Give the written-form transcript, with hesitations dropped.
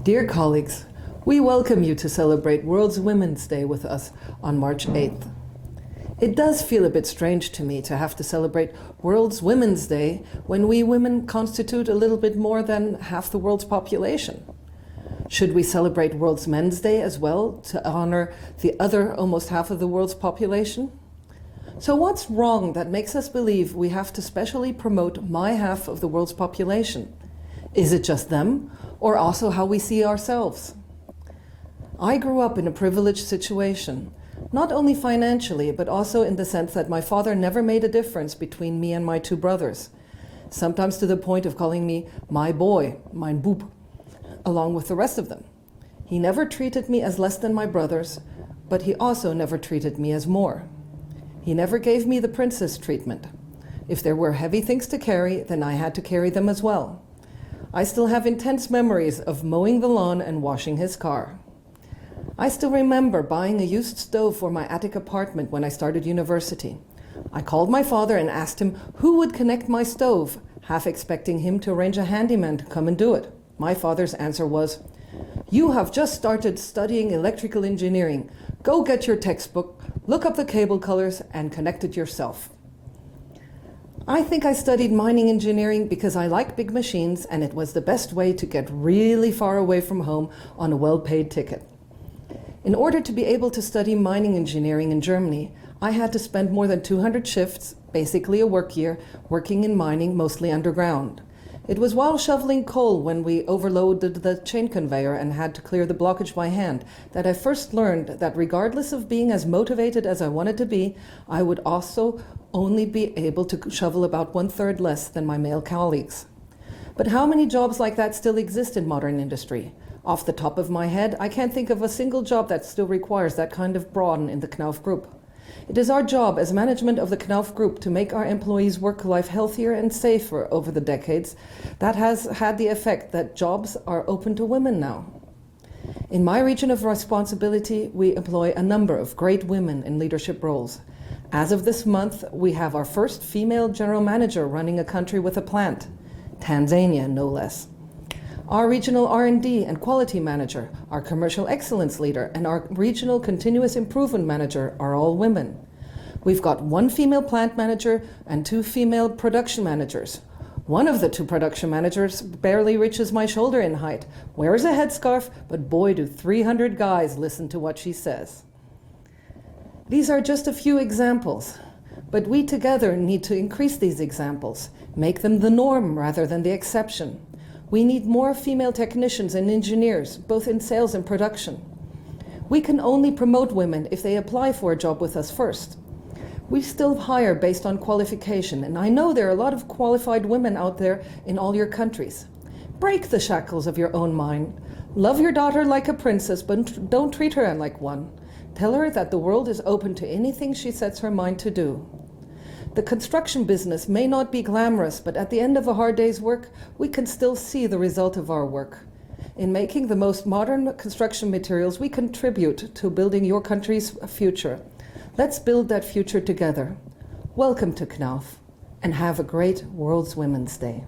Dear colleagues, we welcome you to celebrate World Women's Day with us on March 8th. It does feel a bit strange to me to have to celebrate World Women's Day when we women constitute a little bit more than half the world's population. Should we celebrate World Men's Day as well to honor the other almost half of the world's population? So what's wrong that makes us believe we have to specially promote my half of the world's population? Is it just them, or also how we see ourselves? I grew up in a privileged situation, not only financially, but also in the sense that my father never made a difference between me and my two brothers, sometimes to the point of calling me my boy, mein Bub, along with the rest of them. He never treated me as less than my brothers, but he also never treated me as more. He never gave me the princess treatment. If there were heavy things to carry, then I had to carry them as well. I still have intense memories of mowing the lawn and washing his car. I still remember buying a used stove for my attic apartment when I started university. I called my father and asked him who would connect my stove, half expecting him to arrange a handyman to come and do it. My father's answer was, "You have just started studying electrical engineering. Go get your textbook, look up the cable colors, and connect it yourself." I think I studied mining engineering because I like big machines and it was the best way to get really far away from home on a well-paid ticket. In order to be able to study mining engineering in Germany, I had to spend more than 200 shifts, basically a work year, working in mining, mostly underground. It was while shoveling coal when we overloaded the chain conveyor and had to clear the blockage by hand that I first learned that regardless of being as motivated as I wanted to be, I would also only be able to shovel about 1/3 less than my male colleagues. But how many jobs like that still exist in modern industry? Off the top of my head, I can't think of a single job that still requires that kind of brawn in the Knauf Group. It is our job as management of the Knauf Group to make our employees' work life healthier and safer over the decades. That has had the effect that jobs are open to women now. In my region of responsibility, we employ a number of great women in leadership roles. As of this month, we have our first female general manager running a country with a plant, Tanzania no less. Our regional R&D and quality manager, our commercial excellence leader, and our regional continuous improvement manager are all women. We've got one female plant manager and 2 female production managers. One of the 2 production managers barely reaches my shoulder in height, wears a headscarf, but boy do 300 guys listen to what she says. These are just a few examples, but we together need to increase these examples, make them the norm rather than the exception. We need more female technicians and engineers, both in sales and production. We can only promote women if they apply for a job with us first. We still hire based on qualification, and I know there are a lot of qualified women out there in all your countries. Break the shackles of your own mind. Love your daughter like a princess, but don't treat her like one. Tell her that the world is open to anything she sets her mind to do. The construction business may not be glamorous, but at the end of a hard day's work, we can still see the result of our work. In making the most modern construction materials, we contribute to building your country's future. Let's build that future together. Welcome to Knauf, and have a great World Women's Day.